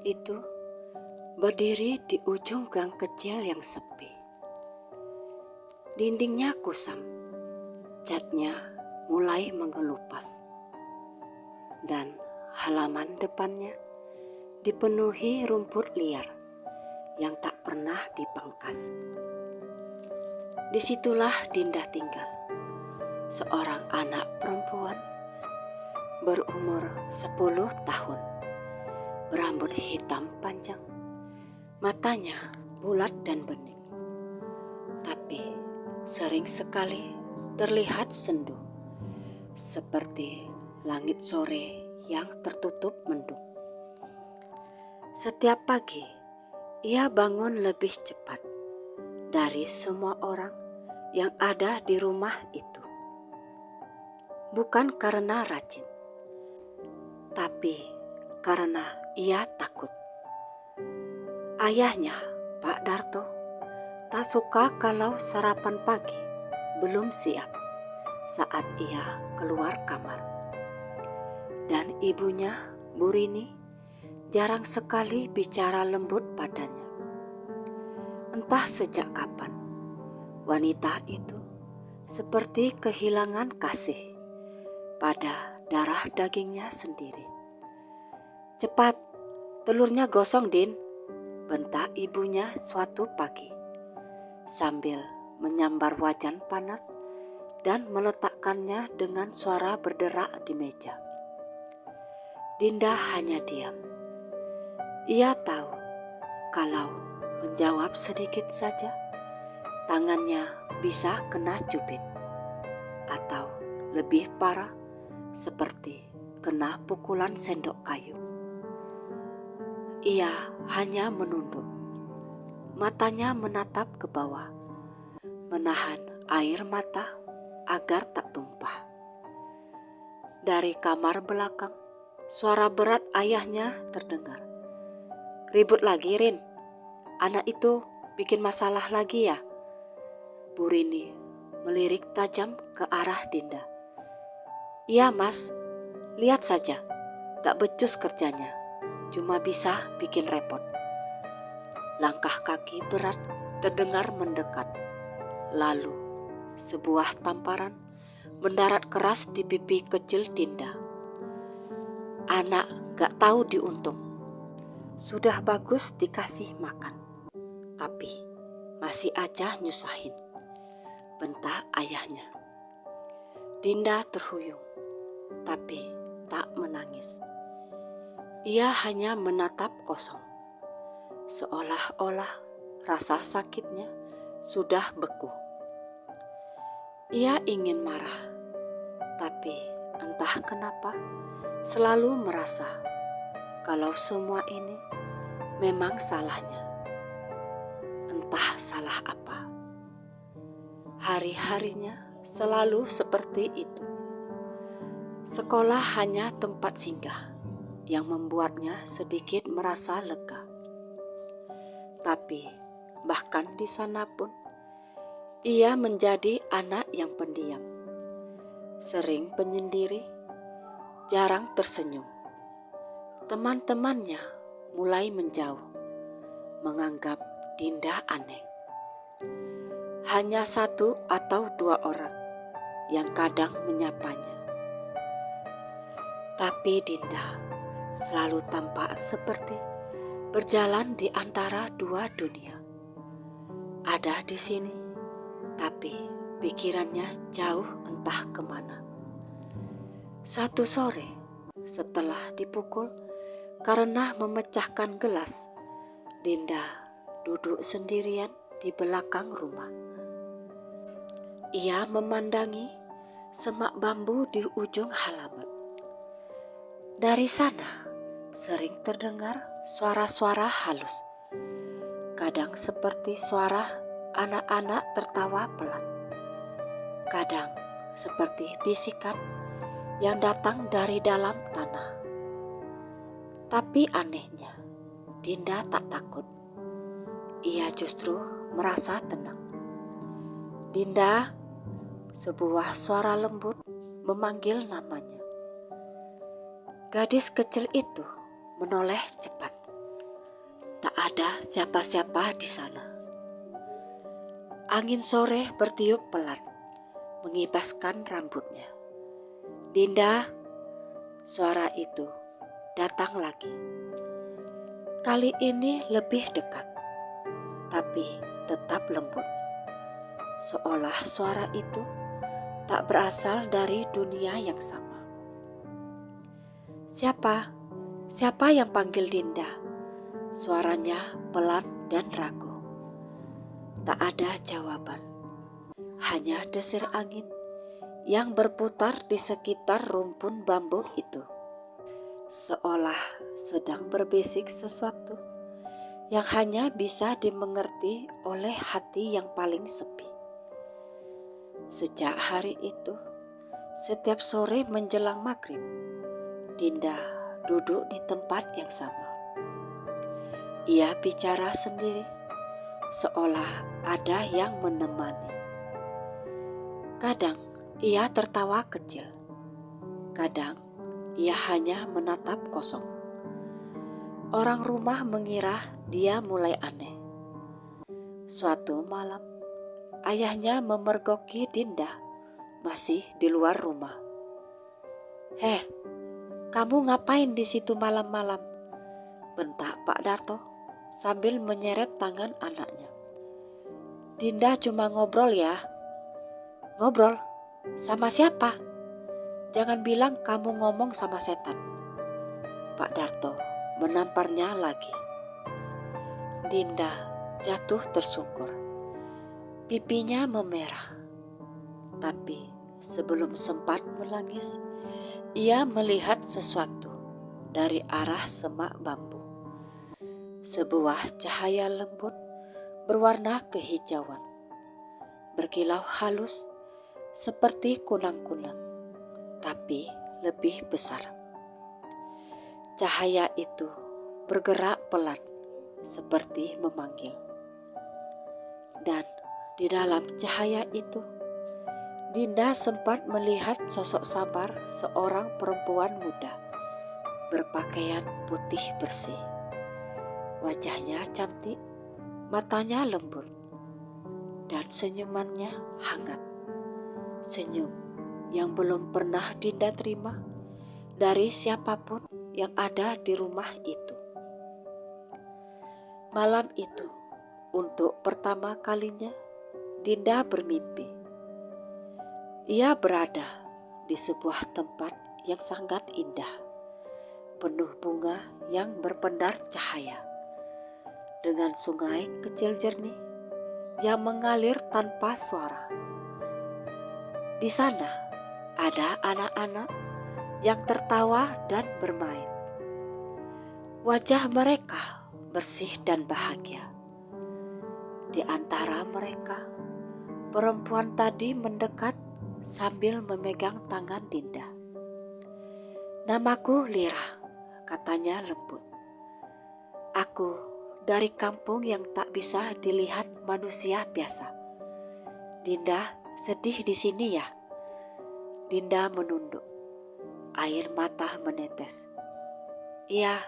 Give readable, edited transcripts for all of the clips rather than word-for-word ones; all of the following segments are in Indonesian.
itu berdiri di ujung gang kecil yang sepi. Dindingnya kusam, catnya mulai mengelupas, dan halaman depannya dipenuhi rumput liar yang tak pernah dipangkas. Disitulah Dinda tinggal, seorang anak perempuan berumur 10 tahun, berambut hitam panjang, matanya bulat dan bening, tapi sering sekali terlihat sendu, seperti langit sore yang tertutup mendung. Setiap pagi, ia bangun lebih cepat dari semua orang yang ada di rumah itu. Bukan karena rajin, tapi karena ia takut. Ayahnya, Pak Darto, tak suka kalau sarapan pagi belum siap saat ia keluar kamar. Dan ibunya, Bu Rini, jarang sekali bicara lembut padanya. Entah sejak kapan, wanita itu seperti kehilangan kasih pada darah dagingnya sendiri. "Cepat, telurnya gosong, Din," bentak ibunya suatu pagi, sambil menyambar wajan panas dan meletakkannya dengan suara berderak di meja. Dinda hanya diam. Ia tahu kalau menjawab sedikit saja, tangannya bisa kena cubit, atau lebih parah, seperti kena pukulan sendok kayu. Ia hanya menunduk, matanya menatap ke bawah, menahan air mata agar tak tumpah. Dari kamar belakang, suara berat ayahnya terdengar. "Ribut lagi, Rin? Anak itu bikin masalah lagi ya?" Bu Rini melirik tajam ke arah Dinda. "Iya, Mas, lihat saja, tak becus kerjanya, cuma bisa bikin repot." Langkah kaki berat terdengar mendekat. Lalu sebuah tamparan mendarat keras di pipi kecil Dinda. Anak gak tahu diuntung. Sudah bagus dikasih makan, tapi masih aja nyusahin, bentak ayahnya. Dinda terhuyung, tapi tak menangis. Ia hanya menatap kosong, seolah-olah rasa sakitnya sudah beku. Ia ingin marah, tapi entah kenapa selalu merasa kalau semua ini memang salahnya. Entah salah apa. Hari-harinya selalu seperti itu. Sekolah hanya tempat singgah yang membuatnya sedikit merasa lega. Tapi bahkan di sana pun ia menjadi anak yang pendiam, sering penyendiri, jarang tersenyum. Teman-temannya mulai menjauh, menganggap Dinda aneh. Hanya 1 atau 2 orang yang kadang menyapanya. Tapi Dinda selalu tampak seperti berjalan di antara 2 dunia. Ada di sini, tapi pikirannya jauh entah kemana. Suatu sore, setelah dipukul karena memecahkan gelas, Dinda duduk sendirian di belakang rumah. Ia memandangi semak bambu di ujung halaman. Dari sana sering terdengar suara-suara halus, kadang seperti suara anak-anak tertawa pelan, kadang seperti bisikan yang datang dari dalam tanah. Tapi anehnya, Dinda tak takut. Ia justru merasa tenang. "Dinda," sebuah suara lembut memanggil namanya. Gadis kecil itu menoleh cepat. ada siapa-siapa di sana. Angin sore bertiup pelan, mengibaskan rambutnya. Dinda, suara itu datang lagi. Kali ini lebih dekat, tapi tetap lembut. Seolah suara itu tak berasal dari dunia yang sama. Siapa? Siapa yang panggil Dinda? Suaranya pelan dan ragu. Tak ada jawaban, hanya desir angin yang berputar di sekitar rumpun bambu itu. Seolah sedang berbisik sesuatu yang hanya bisa dimengerti oleh hati yang paling sepi. Sejak hari itu, setiap sore menjelang maghrib, Dinda duduk di tempat yang sama. Ia bicara sendiri, seolah ada yang menemani. Kadang ia tertawa kecil, kadang ia hanya menatap kosong. Orang rumah mengira dia mulai aneh. Suatu malam, ayahnya memergoki Dinda masih di luar rumah. "Heh, kamu ngapain di situ malam-malam?" bentak Pak Darto sambil menyeret tangan anaknya. "Dinda cuma ngobrol ya." "Ngobrol? Sama siapa? Jangan bilang kamu ngomong sama setan." Pak Darto menamparnya lagi. Dinda jatuh tersungkur. Pipinya memerah. Tapi sebelum sempat menangis, ia melihat sesuatu dari arah semak bambu. Sebuah cahaya lembut berwarna kehijauan, berkilau halus seperti kunang-kunang, tapi lebih besar. Cahaya itu bergerak pelan, seperti memanggil. Dan di dalam cahaya itu, Dinda sempat melihat sosok samar seorang perempuan muda, berpakaian putih bersih. Wajahnya cantik, matanya lembut, dan senyumannya hangat. Senyum yang belum pernah Dinda terima dari siapapun yang ada di rumah itu. Malam itu, untuk pertama kalinya, Dinda bermimpi. Ia berada di sebuah tempat yang sangat indah, penuh bunga yang berpendar cahaya, dengan sungai kecil jernih yang mengalir tanpa suara. Di sana ada anak-anak yang tertawa dan bermain. Wajah mereka bersih dan bahagia. Di antara mereka, perempuan tadi mendekat sambil memegang tangan Dinda. "Namaku Lira," katanya lembut. "Aku dari kampung yang tak bisa dilihat manusia biasa. Dinda sedih di sini ya?" Dinda menunduk. Air mata menetes. "Iya,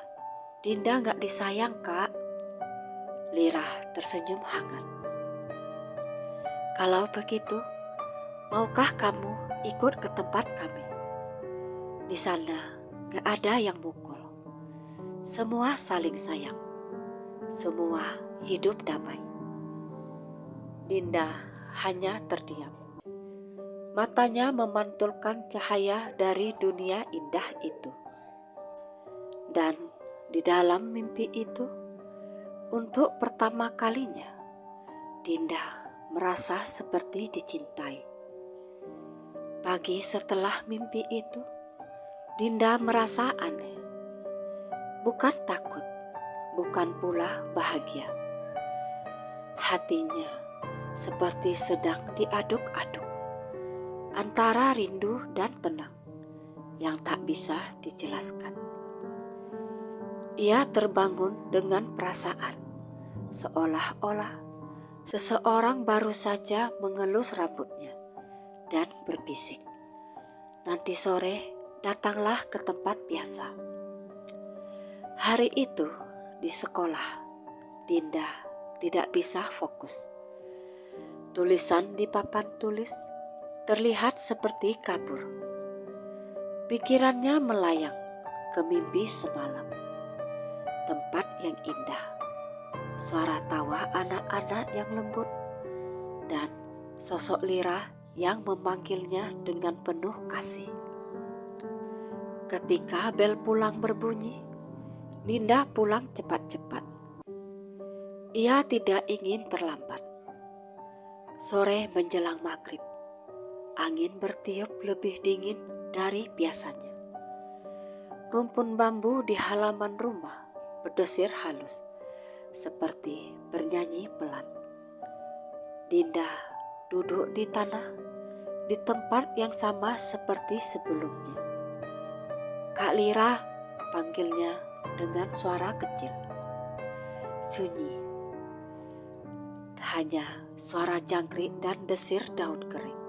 Dinda gak disayang, Kak." Lira tersenyum hangat. "Kalau begitu, maukah kamu ikut ke tempat kami? Di sana gak ada yang mukul. Semua saling sayang. Semua hidup damai." Dinda hanya terdiam. Matanya memantulkan cahaya dari dunia indah itu. Dan di dalam mimpi itu, untuk pertama kalinya, Dinda merasa seperti dicintai. Pagi setelah mimpi itu, Dinda merasa aneh. Bukan takut, bukan pula bahagia. Hatinya seperti sedang diaduk-aduk antara rindu dan tenang yang tak bisa dijelaskan. Ia terbangun dengan perasaan seolah-olah seseorang baru saja mengelus rambutnya dan berbisik, "Nanti sore datanglah ke tempat biasa." Hari itu di sekolah, Dinda tidak bisa fokus. Tulisan di papan tulis terlihat seperti kabur. Pikirannya melayang ke mimpi semalam. Tempat yang indah, suara tawa anak-anak yang lembut, dan sosok Lira yang memanggilnya dengan penuh kasih. Ketika bel pulang berbunyi, Dinda pulang cepat-cepat. Ia tidak ingin terlambat. Sore menjelang maghrib, angin bertiup lebih dingin dari biasanya. Rumpun bambu di halaman rumah berdesir halus, seperti bernyanyi pelan. Dinda duduk di tanah, di tempat yang sama seperti sebelumnya. "Kak Lira," panggilnya dengan suara kecil. Sunyi. Hanya suara jangkrik dan desir daun kering.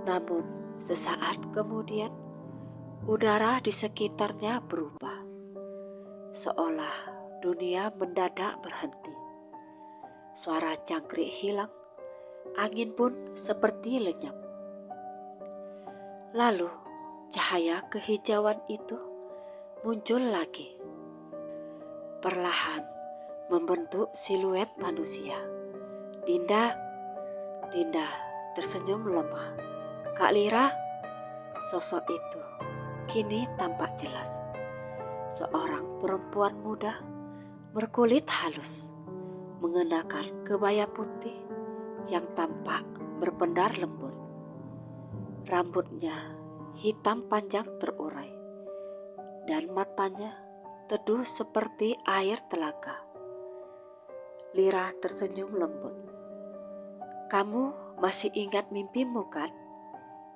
Namun sesaat kemudian, udara di sekitarnya berubah. Seolah dunia mendadak berhenti. Suara jangkrik hilang, angin pun seperti lenyap. Lalu cahaya kehijauan itu muncul lagi. Perlahan membentuk siluet manusia. Dinda tersenyum lemah. "Kak Lira." Sosok itu kini tampak jelas. Seorang perempuan muda berkulit halus, mengenakan kebaya putih yang tampak berpendar lembut. Rambutnya hitam panjang terurai, dan matanya teduh seperti air telaga. Lira tersenyum lembut. "Kamu masih ingat mimpimu, kan?"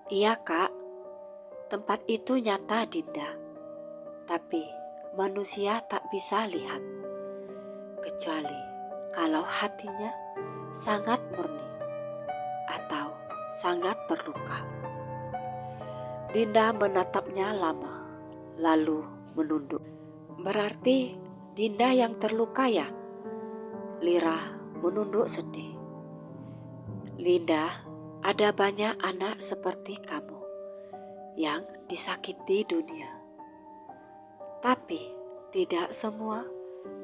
"Iya, Kak. Tempat itu nyata, Dinda. Tapi manusia tak bisa lihat, kecuali kalau hatinya sangat murni atau sangat terluka." Dinda menatapnya lama, lalu menunduk. "Berarti Dinda yang terluka, ya?" Lira menunduk sedih. "Dinda, ada banyak anak seperti kamu yang disakiti dunia. Tapi tidak semua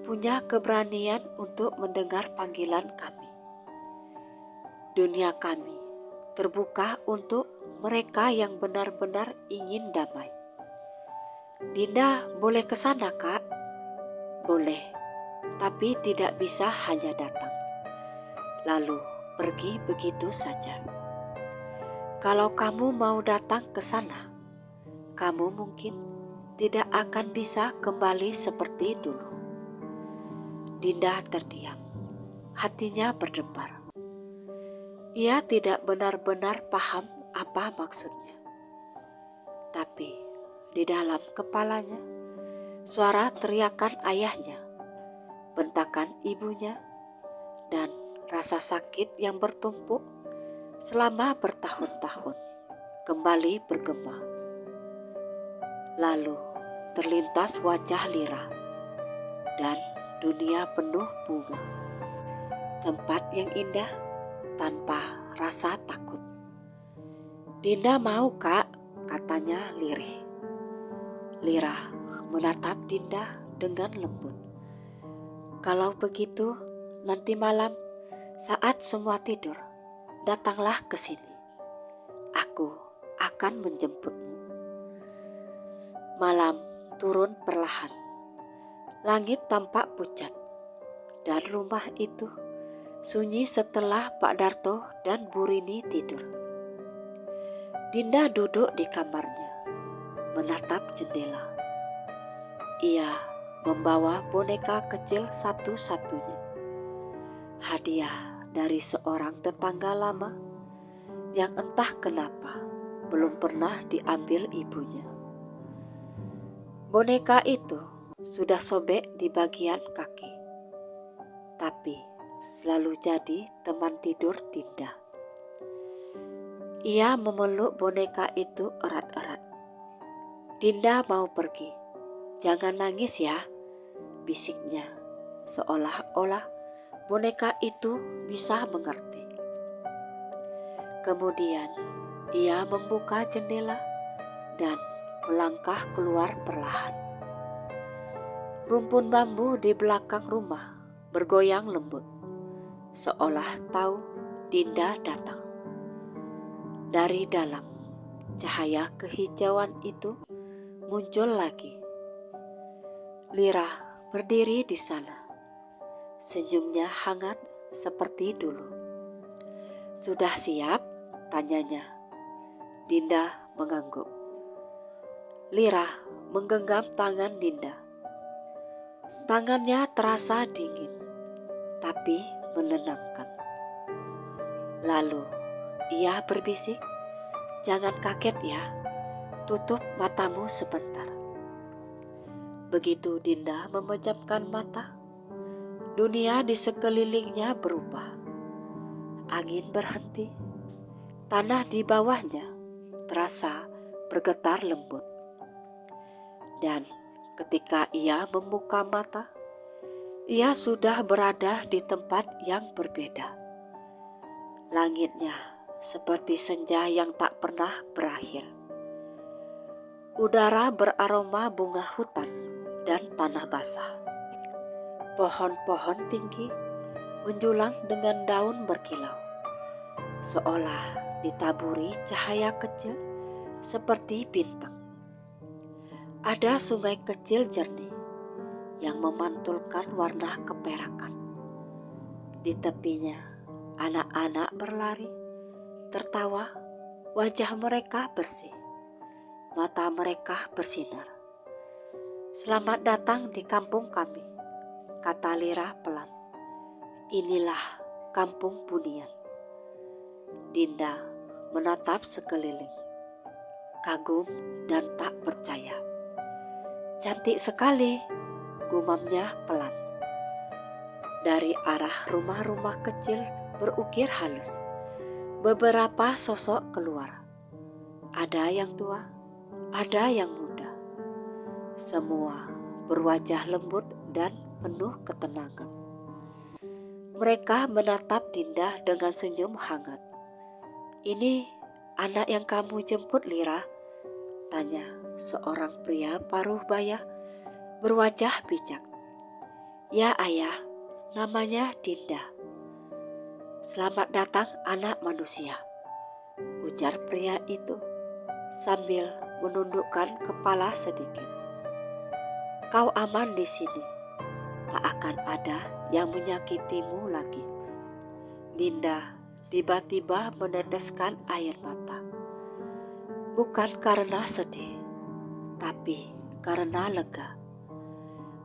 punya keberanian untuk mendengar panggilan kami. Dunia kami terbuka untuk mereka yang benar-benar ingin damai. Dinda boleh ke sana, Kak?" "Boleh, tapi tidak bisa hanya datang, lalu pergi begitu saja. Kalau kamu mau datang ke sana, kamu mungkin tidak akan bisa kembali seperti dulu." Dinda terdiam, hatinya berdebar. Ia tidak benar-benar paham apa maksudnya. Tapi di dalam kepalanya, suara teriakan ayahnya, bentakan ibunya, dan rasa sakit yang bertumpuk selama bertahun-tahun kembali bergema. Lalu terlintas wajah Lira dan dunia penuh bunga. Tempat yang indah tanpa rasa takut. "Dinda mau, Kak," katanya lirih. Lira menatap Dinda dengan lembut. "Kalau begitu, nanti malam saat semua tidur, datanglah ke sini. Aku akan menjemputmu." Malam turun perlahan. Langit tampak pucat, dan rumah itu sunyi setelah Pak Darto dan Bu Rini tidur. Dinda duduk di kamarnya, menatap jendela. Ia membawa boneka kecil satu-satunya, hadiah dari seorang tetangga lama yang entah kenapa belum pernah diambil ibunya. Boneka itu sudah sobek di bagian kaki, tapi selalu jadi teman tidur Dinda. Ia memeluk boneka itu erat-erat. "Dinda mau pergi. Jangan nangis ya," bisiknya. seolah-olah boneka itu bisa mengerti. Kemudian ia membuka jendela dan melangkah keluar perlahan. Rumpun bambu di belakang rumah bergoyang lembut, seolah tahu Dinda datang. Dari dalam, cahaya kehijauan itu muncul lagi. Lira berdiri di sana, senyumnya hangat seperti dulu. "Sudah siap?" tanyanya. Dinda mengangguk. Lira menggenggam tangan Dinda. Tangannya terasa dingin, tapi menenangkan. Lalu ia berbisik, "Jangan kaget ya, tutup matamu sebentar." Begitu Dinda memejamkan mata, dunia di sekelilingnya berubah. Angin berhenti, tanah di bawahnya terasa bergetar lembut. Dan ketika ia membuka mata, ia sudah berada di tempat yang berbeda. Langitnya seperti senja yang tak pernah berakhir. Udara beraroma bunga hutan dan tanah basah. Pohon-pohon tinggi menjulang dengan daun berkilau, seolah ditaburi cahaya kecil seperti bintang. Ada sungai kecil jernih yang memantulkan warna keperakan. Di tepinya, anak-anak berlari, tertawa, wajah mereka bersih, mata mereka bersinar. "Selamat datang di kampung kami," kata Lira pelan. "Inilah kampung Bunian." Dinda menatap sekeliling, kagum dan tak percaya. "Cantik sekali," gumamnya pelan. Dari arah rumah-rumah kecil berukir halus, beberapa sosok keluar. Ada yang tua, ada yang muda. Semua berwajah lembut dan penuh ketenangan. Mereka menatap Dinda dengan senyum hangat. "Ini anak yang kamu jemput, Lira?" tanya seorang pria paruh baya berwajah bijak. "Ya ayah, namanya Dinda." "Selamat datang anak manusia," ujar pria itu sambil menundukkan kepala sedikit. "Kau aman di sini, tak akan ada yang menyakitimu lagi." Dinda tiba-tiba meneteskan air mata. Bukan karena sedih, tapi karena lega.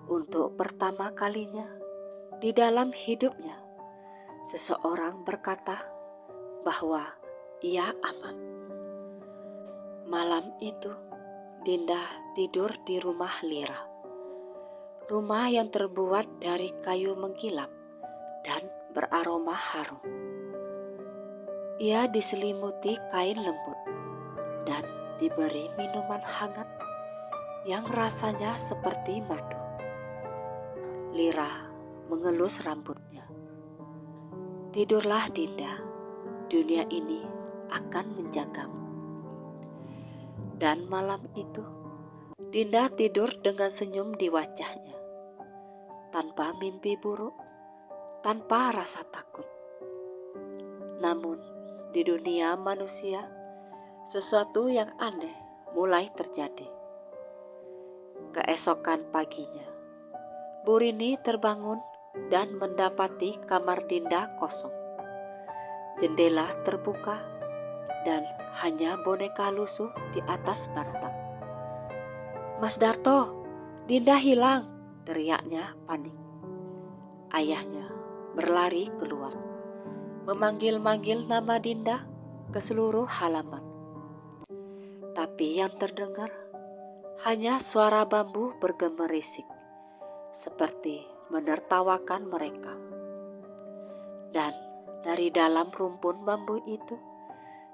Untuk pertama kalinya di dalam hidupnya, seseorang berkata bahwa ia aman. Malam itu, Dinda tidur di rumah Lira. Rumah yang terbuat dari kayu mengkilap dan beraroma harum. Ia diselimuti kain lembut dan diberi minuman hangat yang rasanya seperti madu. Lira mengelus rambutnya. "Tidurlah Dinda, dunia ini akan menjagamu." Dan malam itu, Dinda tidur dengan senyum di wajahnya. Tanpa mimpi buruk, tanpa rasa takut. Namun, di dunia manusia, sesuatu yang aneh mulai terjadi. Keesokan paginya, Burini terbangun dan mendapati kamar Dinda kosong. Jendela terbuka dan hanya boneka lusuh di atas bantal. "Mas Darto, Dinda hilang!" teriaknya panik. Ayahnya berlari keluar, memanggil-manggil nama Dinda ke seluruh halaman. Tapi yang terdengar hanya suara bambu bergemerisik, seperti menertawakan mereka. Dan dari dalam rumpun bambu itu,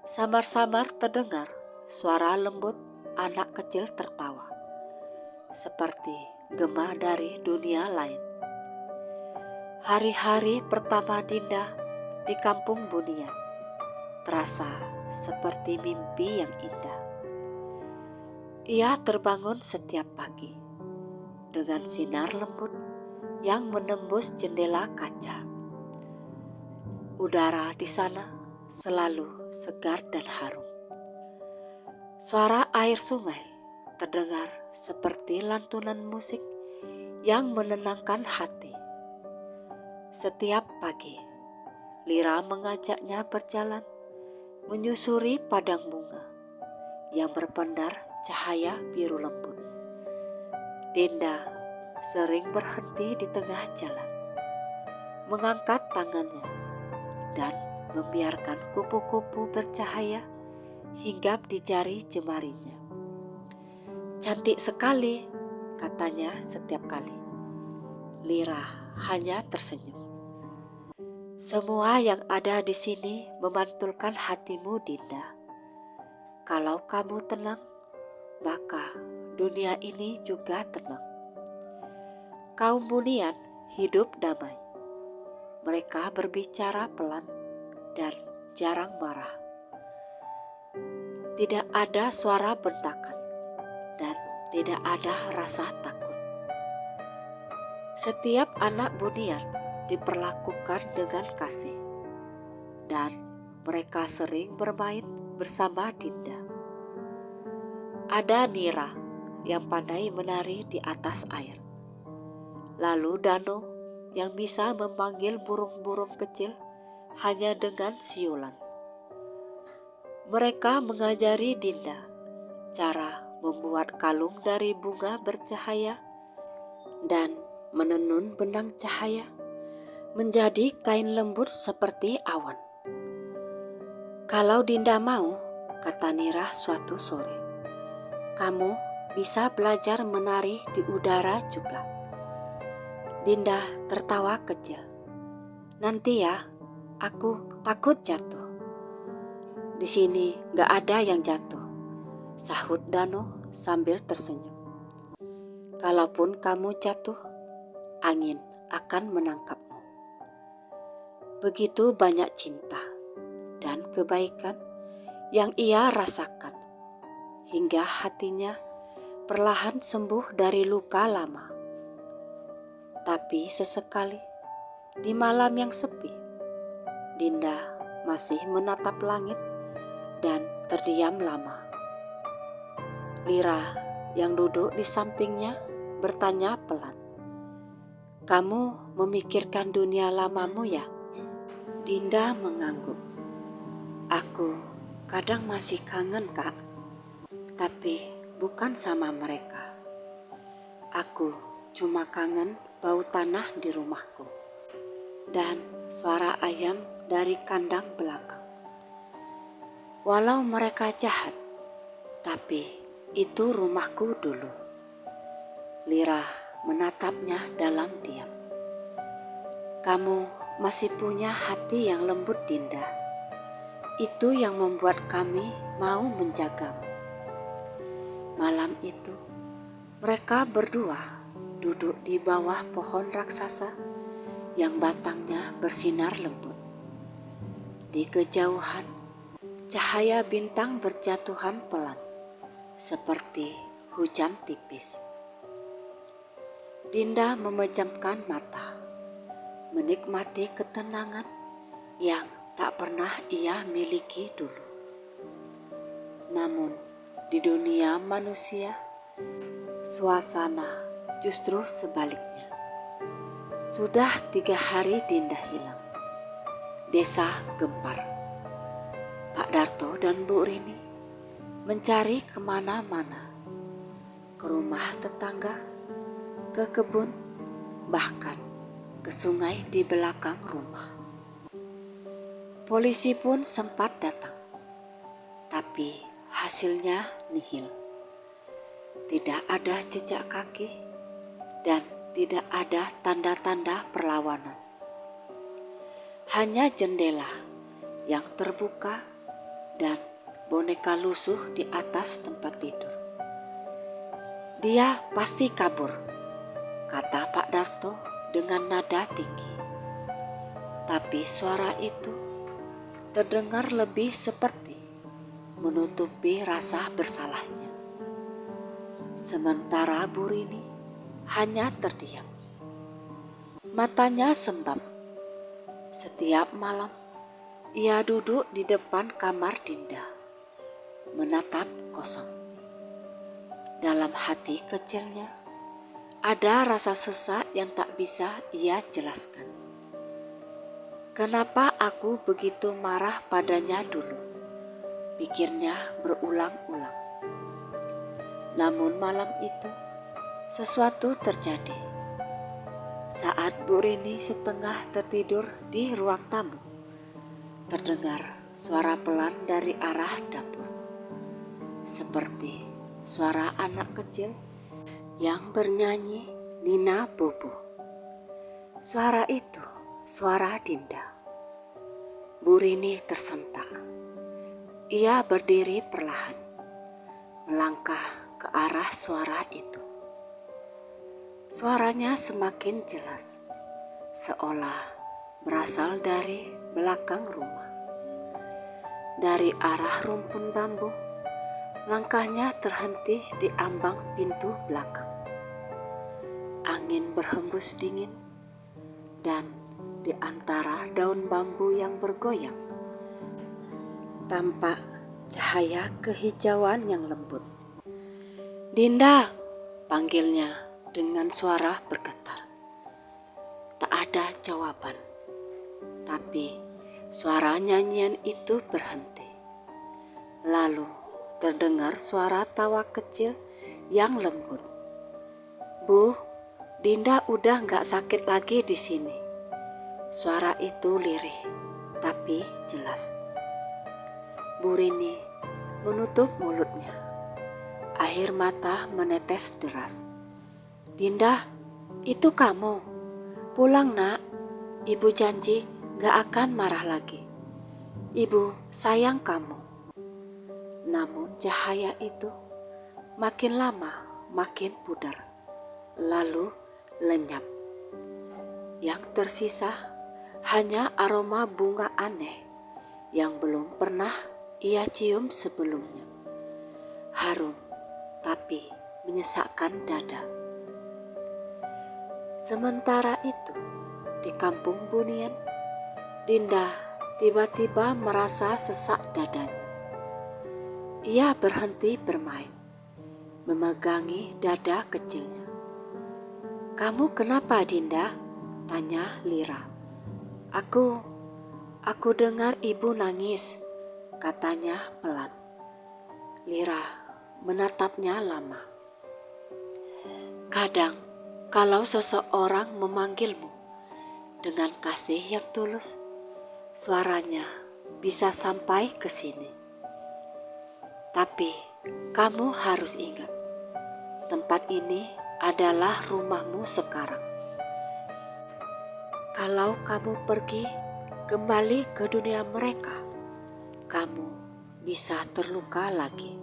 samar-samar terdengar suara lembut anak kecil tertawa, seperti gema dari dunia lain. Hari-hari pertama Dinda di kampung Bunian terasa seperti mimpi yang indah. Ia terbangun setiap pagi dengan sinar lembut yang menembus jendela kaca. Udara di sana selalu segar dan harum. Suara air sungai terdengar seperti lantunan musik yang menenangkan hati. Setiap pagi, Lira mengajaknya berjalan menyusuri padang bunga yang berpendar cahaya biru lembut. Dinda sering berhenti di tengah jalan, mengangkat tangannya dan membiarkan kupu-kupu bercahaya hinggap di jari jemarinya. "Cantik sekali," katanya setiap kali. Lira hanya tersenyum. "Semua yang ada di sini memantulkan hatimu, Dinda. Kalau kamu tenang, maka dunia ini juga tenang." Kaum Bunian hidup damai. Mereka berbicara pelan dan jarang marah. Tidak ada suara bentakan dan tidak ada rasa takut. Setiap anak Bunian diperlakukan dengan kasih dan mereka sering bermain bersama Dinda. Ada Nira yang pandai menari di atas air. Lalu Dano yang bisa memanggil burung-burung kecil hanya dengan siulan. Mereka mengajari Dinda cara membuat kalung dari bunga bercahaya dan menenun benang cahaya menjadi kain lembut seperti awan. "Kalau Dinda mau," kata Nira suatu sore, "kamu bisa belajar menari di udara juga." Dinda tertawa kecil. "Nanti ya, aku takut jatuh." "Di sini gak ada yang jatuh," sahut Dano sambil tersenyum. "Kalaupun kamu jatuh, angin akan menangkapmu." Begitu banyak cinta dan kebaikan yang ia rasakan, hingga hatinya perlahan sembuh dari luka lama. Tapi sesekali, di malam yang sepi, Dinda masih menatap langit dan terdiam lama. Lira yang duduk di sampingnya bertanya pelan, "Kamu memikirkan dunia lamamu ya?" Dinda mengangguk. "Aku kadang masih kangen, Kak, tapi bukan sama mereka. Aku cuma kangen bau tanah di rumahku dan suara ayam dari kandang belakang. Walau mereka jahat, tapi itu rumahku dulu." Lira menatapnya dalam diam. "Kamu masih punya hati yang lembut, Dinda. Itu yang membuat kami mau menjagamu." Malam itu, mereka berdua duduk di bawah pohon raksasa yang batangnya bersinar lembut. Di kejauhan, cahaya bintang berjatuhan pelan, seperti hujan tipis. Dinda memejamkan mata, menikmati ketenangan yang tak pernah ia miliki dulu. Namun, di dunia manusia, suasana justru sebaliknya. Sudah 3 hari Dinda hilang. Desa gempar. Pak Darto dan Bu Rini mencari kemana-mana, ke rumah tetangga, ke kebun, bahkan ke sungai di belakang rumah. Polisi pun sempat datang, tapi hasilnya nihil. Tidak ada jejak kaki dan tidak ada tanda-tanda perlawanan. Hanya jendela yang terbuka dan boneka lusuh di atas tempat tidur. "Dia pasti kabur," kata Pak Darto dengan nada tinggi. Tapi suara itu terdengar lebih seperti menutupi rasa bersalahnya. Sementara Bu Rini hanya terdiam. Matanya sembab. Setiap malam ia duduk di depan kamar Dinda, menatap kosong. Dalam hati kecilnya ada rasa sesak yang tak bisa ia jelaskan. Kenapa aku begitu marah padanya dulu? Pikirnya berulang-ulang. Namun malam itu sesuatu terjadi. Saat Bu Rini setengah tertidur di ruang tamu, terdengar suara pelan dari arah dapur. Seperti suara anak kecil yang bernyanyi Nina Bobo. Suara itu suara Dinda. Bu Rini tersentak. Ia berdiri perlahan, melangkah ke arah suara itu. Suaranya semakin jelas, seolah berasal dari belakang rumah. Dari arah rumpun bambu, langkahnya terhenti di ambang pintu belakang. Angin berhembus dingin, dan di antara daun bambu yang bergoyang, tampak cahaya kehijauan yang lembut. "Dinda!" panggilnya dengan suara bergetar. Tak ada jawaban, tapi suara nyanyian itu berhenti. Lalu terdengar suara tawa kecil yang lembut. "Bu, Dinda udah gak sakit lagi di sini." Suara itu lirih, tapi jelas. Bu Rini menutup mulutnya. Air mata menetes deras. "Dinda, itu kamu. Pulang nak, Ibu janji gak akan marah lagi. Ibu sayang kamu." Namun cahaya itu makin lama makin pudar, lalu lenyap. Yang tersisa hanya aroma bunga aneh yang belum pernah ia cium sebelumnya. Harum tapi menyesakkan dada. Sementara itu, di kampung Bunian, Dinda tiba-tiba merasa sesak dadanya. Ia berhenti bermain, memegangi dada kecilnya. "Kamu kenapa, Dinda?" tanya Lira. Aku dengar ibu nangis," katanya pelan. Lira menatapnya lama. "Kadang kalau seseorang memanggilmu dengan kasih yang tulus, suaranya bisa sampai ke sini. Tapi kamu harus ingat, tempat ini adalah rumahmu sekarang. Kalau kamu pergi kembali ke dunia mereka, kamu bisa terluka lagi."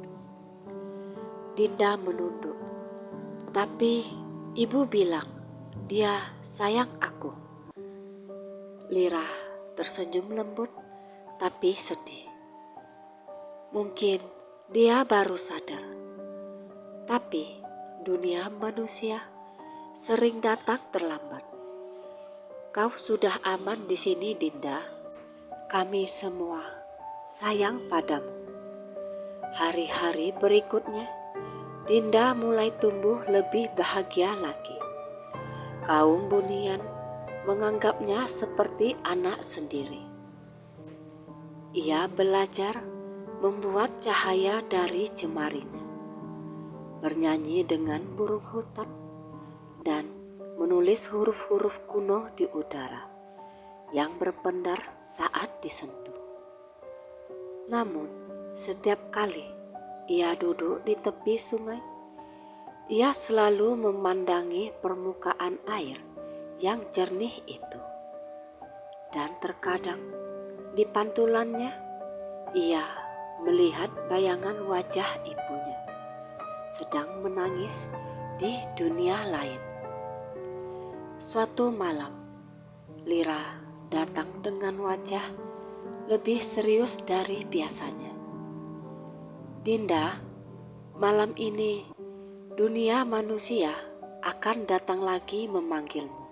Dinda menunduk. "Tapi ibu bilang dia sayang aku." Lira tersenyum lembut tapi sedih. "Mungkin dia baru sadar. Tapi dunia manusia sering datang terlambat. Kau sudah aman di sini, Dinda. Kami semua sayang padamu." Hari-hari berikutnya, Dinda mulai tumbuh lebih bahagia lagi. Kaum Bunian menganggapnya seperti anak sendiri. Ia belajar membuat cahaya dari jemarinya, bernyanyi dengan burung hutan, dan menulis huruf-huruf kuno di udara yang berpendar saat disentuh. Namun, setiap kali ia duduk di tepi sungai, ia selalu memandangi permukaan air yang jernih itu. Dan terkadang di pantulannya, ia melihat bayangan wajah ibunya sedang menangis di dunia lain. Suatu malam, Lira datang dengan wajah lebih serius dari biasanya. Dinda, malam ini dunia manusia akan datang lagi memanggilmu.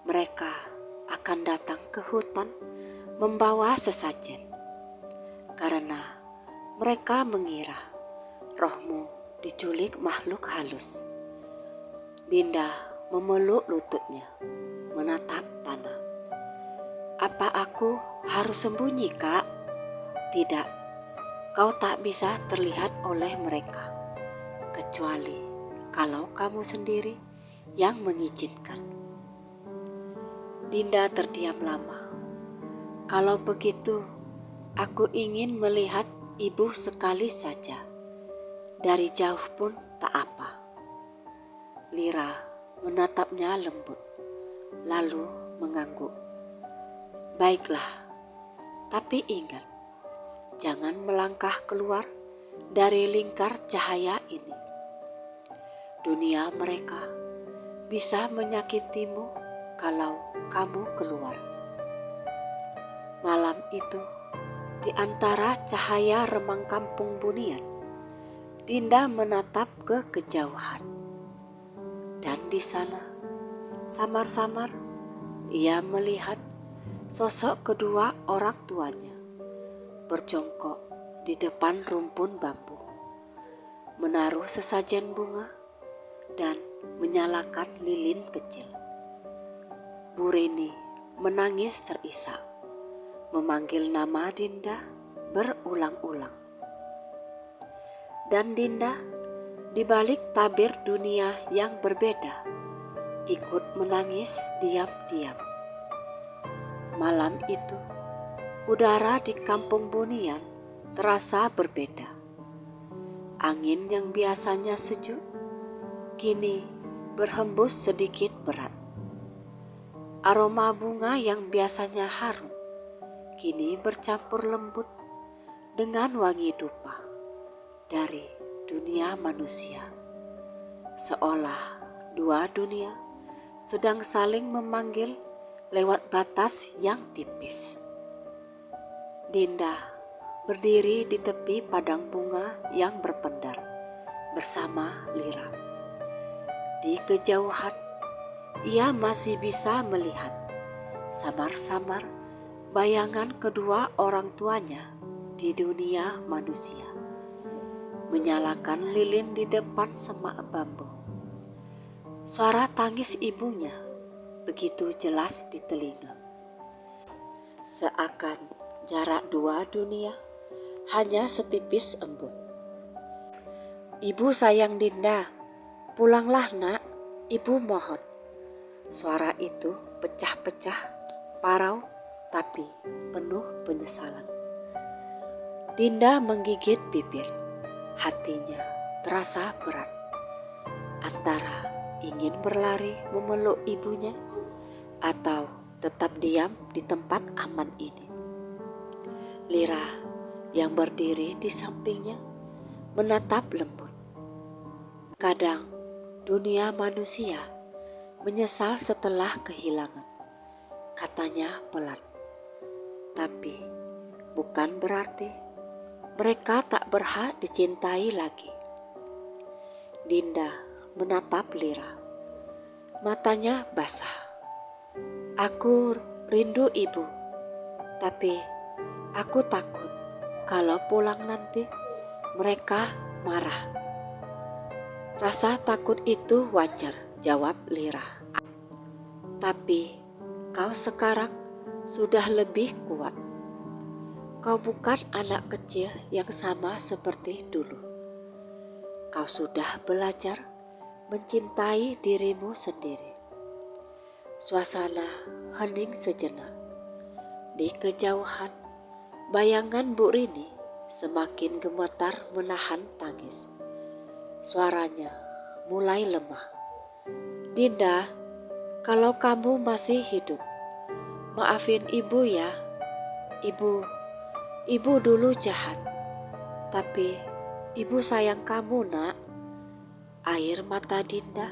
Mereka akan datang ke hutan membawa sesajen, karena mereka mengira rohmu diculik makhluk halus. Dinda memeluk lututnya, menatap tanah. Apa aku harus sembunyi, Kak? Tidak, kau tak bisa terlihat oleh mereka, kecuali kalau kamu sendiri yang mengizinkan. Dinda terdiam lama. Kalau begitu, aku ingin melihat ibu sekali saja. Dari jauh pun tak apa. Lira menatapnya lembut, lalu mengangguk. Baiklah, tapi ingat, jangan melangkah keluar dari lingkar cahaya ini. Dunia mereka bisa menyakitimu kalau kamu keluar. Malam itu, di antara cahaya remang kampung Bunian, Dinda menatap ke kejauhan. Dan di sana, samar-samar, ia melihat sosok kedua orang tuanya berjongkok di depan rumpun bambu, menaruh sesajen bunga dan menyalakan lilin kecil. Bu Rini menangis terisak, memanggil nama Dinda berulang-ulang. Dan Dinda, di balik tabir dunia yang berbeda, ikut menangis diam-diam. Malam itu, udara di kampung Bunian terasa berbeda. Angin yang biasanya sejuk, kini berhembus sedikit berat. Aroma bunga yang biasanya harum, kini bercampur lembut dengan wangi dupa dari dunia manusia. Seolah dua dunia sedang saling memanggil lewat batas yang tipis. Dinda berdiri di tepi padang bunga yang berpendar bersama Lira. Di kejauhan, ia masih bisa melihat samar-samar bayangan kedua orang tuanya di dunia manusia, menyalakan lilin di depan semak bambu. Suara tangis ibunya begitu jelas di telinga. Seakan jarak dua dunia hanya setipis embun. Ibu sayang Dinda, pulanglah nak, ibu mohon. Suara itu pecah-pecah, parau tapi penuh penyesalan. Dinda menggigit bibir, hatinya terasa berat. Antara ingin berlari memeluk ibunya atau tetap diam di tempat aman ini. Lira yang berdiri di sampingnya menatap lembut. Kadang dunia manusia menyesal setelah kehilangan, katanya pelan. Tapi bukan berarti mereka tak berhak dicintai lagi. Dinda menatap Lira. Matanya basah. Aku rindu ibu, tapi aku takut kalau pulang nanti mereka marah. Rasa takut itu wajar, jawab Lira. Tapi kau sekarang sudah lebih kuat. Kau bukan anak kecil yang sama seperti dulu. Kau sudah belajar mencintai dirimu sendiri. Suasana hening sejenak. Di kejauhan, bayangan Bu Rini semakin gemetar menahan tangis. Suaranya mulai lemah. Dinda, kalau kamu masih hidup, maafin ibu ya. Ibu dulu jahat, tapi ibu sayang kamu nak. Air mata Dinda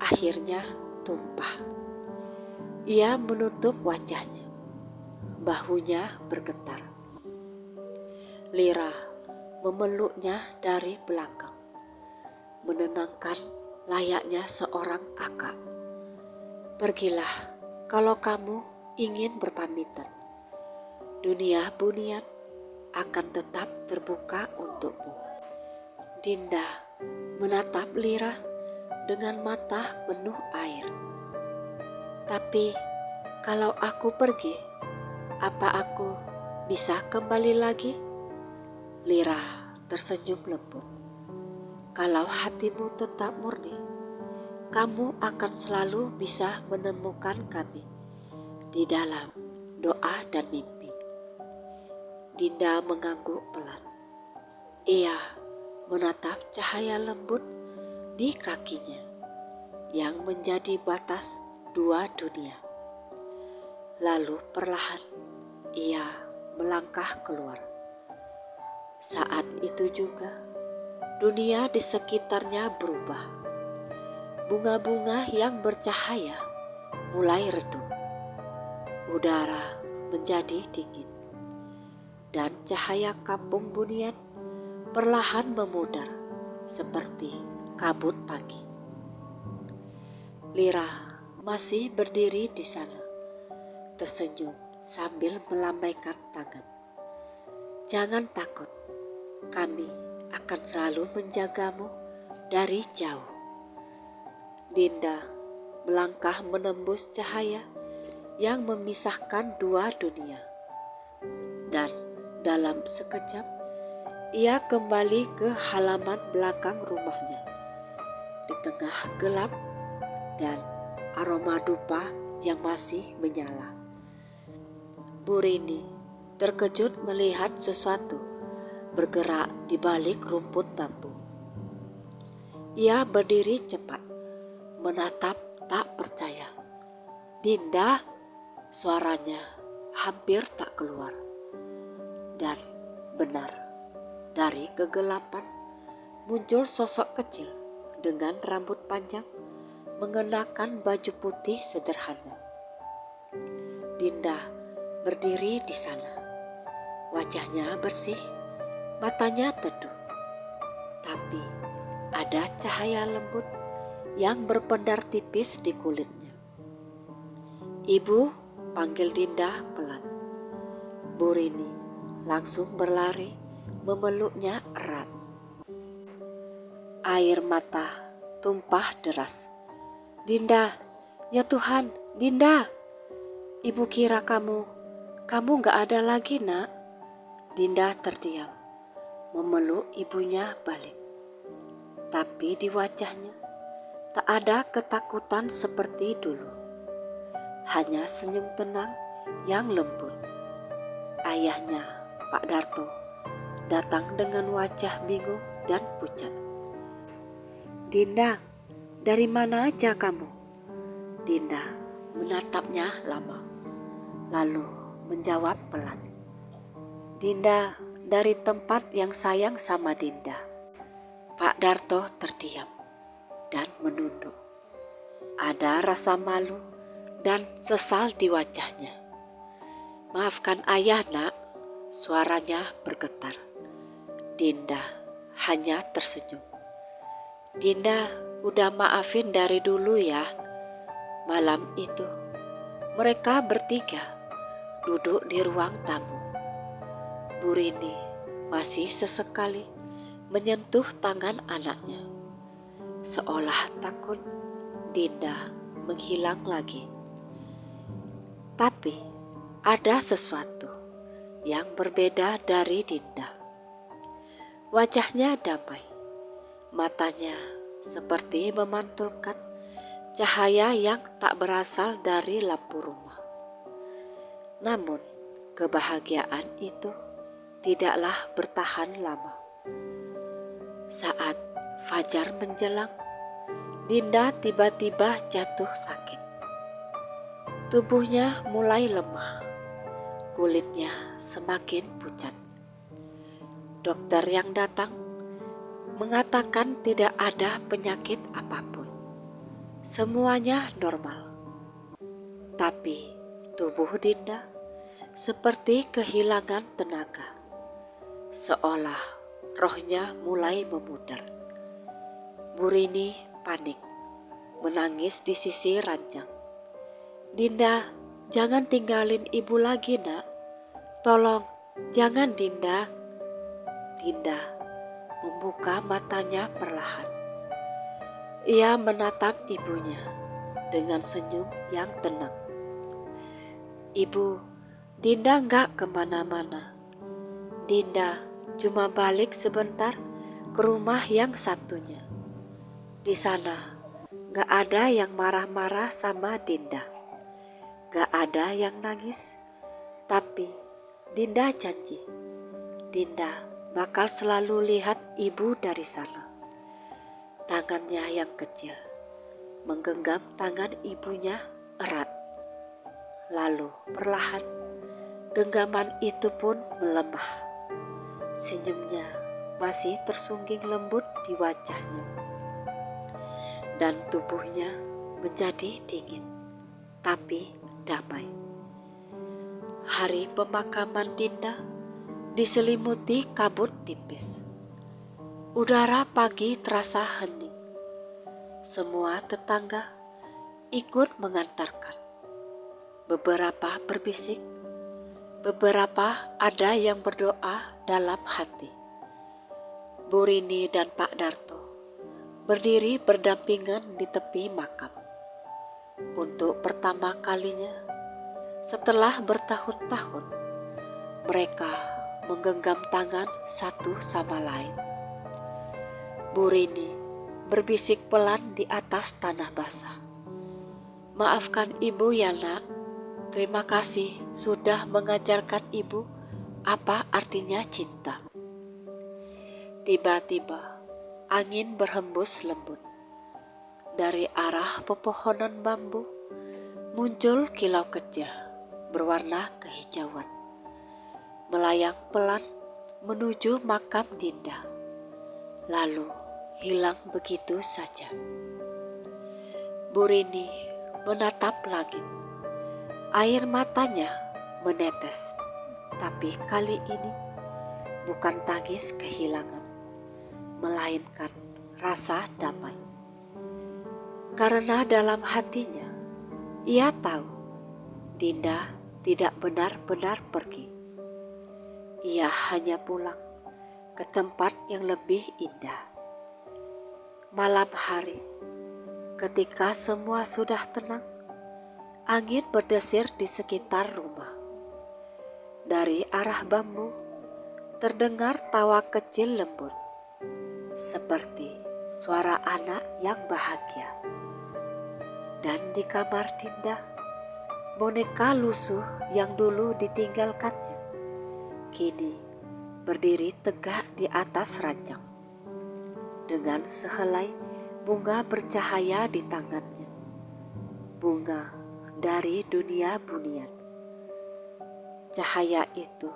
akhirnya tumpah. Ia menutup wajahnya, bahunya bergetar. Lira memeluknya dari belakang, menenangkan layaknya seorang kakak. Pergilah kalau kamu ingin berpamitan. Dunia bunian akan tetap terbuka untukmu. Dinda menatap Lira dengan mata penuh air. Tapi kalau aku pergi, apa aku bisa kembali lagi? Lira tersenyum lembut. Kalau hatimu tetap murni, kamu akan selalu bisa menemukan kami di dalam doa dan mimpi. Dinda mengangguk pelan. Ia menatap cahaya lembut di kakinya yang menjadi batas dua dunia. Lalu perlahan ia melangkah keluar. Saat itu juga dunia di sekitarnya berubah. Bunga-bunga yang bercahaya mulai redup. Udara menjadi dingin. Dan cahaya kampung bunian perlahan memudar seperti kabut pagi. Lira masih berdiri di sana, tersenyum sambil melambaikan tangan. Jangan takut, kami akan selalu menjagamu dari jauh. Dinda melangkah menembus cahaya yang memisahkan dua dunia. Dan dalam sekejap, ia kembali ke halaman belakang rumahnya. Di tengah gelap dan aroma dupa yang masih menyala. Bu Rini terkejut melihat sesuatu bergerak di balik rumput bambu. Ia berdiri cepat, menatap tak percaya. Dinda, suaranya hampir tak keluar. Dan benar, dari kegelapan muncul sosok kecil dengan rambut panjang, mengenakan baju putih sederhana. Dinda berdiri di sana. Wajahnya bersih, matanya teduh. Tapi ada cahaya lembut yang berpendar tipis di kulitnya. Ibu, panggil Dinda pelan. Bu Rini langsung berlari memeluknya erat. Air mata tumpah deras. Dinda, ya Tuhan, Dinda. Ibu kira kamu gak ada lagi, nak. Dinda terdiam, memeluk ibunya balik. Tapi di wajahnya tak ada ketakutan seperti dulu. Hanya senyum tenang yang lembut. Ayahnya, Pak Darto, datang dengan wajah bingung dan pucat. Dinda, dari mana aja kamu? Dinda menatapnya lama, lalu menjawab pelan. Dinda dari tempat yang sayang sama Dinda. Pak Darto terdiam dan menunduk. Ada rasa malu dan sesal di wajahnya. Maafkan ayah, nak, suaranya bergetar. Dinda hanya tersenyum. Dinda udah maafin dari dulu ya. Malam itu mereka bertiga duduk di ruang tamu. Bu Rini masih sesekali menyentuh tangan anaknya. Seolah takut Dinda menghilang lagi. Tapi ada sesuatu yang berbeda dari Dinda. Wajahnya damai, matanya seperti memantulkan cahaya yang tak berasal dari lampu rumah. Namun kebahagiaan itu tidaklah bertahan lama. Saat fajar menjelang, Dinda tiba-tiba jatuh sakit. Tubuhnya mulai lemah, kulitnya semakin pucat. Dokter yang datang mengatakan tidak ada penyakit apapun. Semuanya normal. Tetapi tubuh Dinda seperti kehilangan tenaga, seolah rohnya mulai memudar. Bu Rini panik, menangis di sisi ranjang. "Dinda, jangan tinggalin ibu lagi, nak. Tolong, jangan, Dinda." Dinda membuka matanya perlahan. Ia menatap ibunya dengan senyum yang tenang. "Ibu, Dinda nggak kemana-mana. Dinda cuma balik sebentar ke rumah yang satunya. Di sana nggak ada yang marah-marah sama Dinda. Gak ada yang nangis, tapi Dinda janji, Dinda bakal selalu lihat ibu dari sana." Tangannya yang kecil menggenggam tangan ibunya erat. Lalu perlahan genggaman itu pun melemah. Senyumnya masih tersungging lembut di wajahnya. Dan tubuhnya menjadi dingin, tapi damai. Hari pemakaman Dinda diselimuti kabut tipis. Udara pagi terasa hening. Semua tetangga ikut mengantarkan. Beberapa berbisik, beberapa ada yang berdoa dalam hati. Bu Rini dan Pak Darto berdiri berdampingan di tepi makam. Untuk pertama kalinya setelah bertahun-tahun, mereka menggenggam tangan satu sama lain. Bu Rini berbisik pelan di atas tanah basah. "Maafkan ibu ya, nak. Terima kasih sudah mengajarkan ibu apa artinya cinta." Tiba-tiba angin berhembus lembut. Dari arah pepohonan bambu muncul kilau kecil berwarna kehijauan, melayang pelan menuju makam Dinda, lalu hilang begitu saja. Bu Rini menatap langit. Air matanya menetes, tapi kali ini bukan tangis kehilangan, melainkan rasa damai. Karena dalam hatinya ia tahu Dinda tidak benar-benar pergi. Ia hanya pulang ke tempat yang lebih indah. Malam hari, ketika semua sudah tenang, angin berdesir di sekitar rumah. Dari arah bambu terdengar tawa kecil lembut, seperti suara anak yang bahagia. Dan di kamar Dinda, boneka lusuh yang dulu ditinggalkannya kini berdiri tegak di atas ranjang dengan sehelai bunga bercahaya di tangannya. Bunga dari dunia bunian. Cahaya itu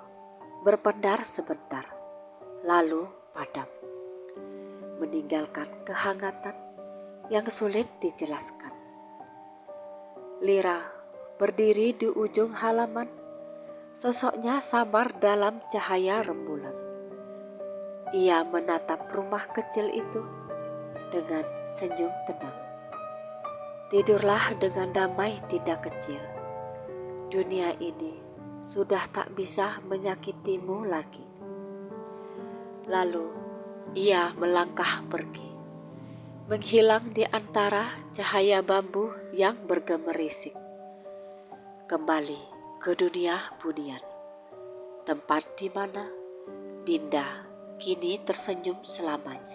berpendar sebentar, lalu padam, meninggalkan kehangatan yang sulit dijelaskan. Lira berdiri di ujung halaman, sosoknya samar dalam cahaya rembulan. Ia menatap rumah kecil itu dengan senyum tenang. Tidurlah dengan damai, Dinda kecil. Dunia ini sudah tak bisa menyakitimu lagi. Lalu ia melangkah pergi, menghilang di antara cahaya bambu yang bergemerisik. Kembali ke dunia bunian, tempat di mana Dinda kini tersenyum selamanya.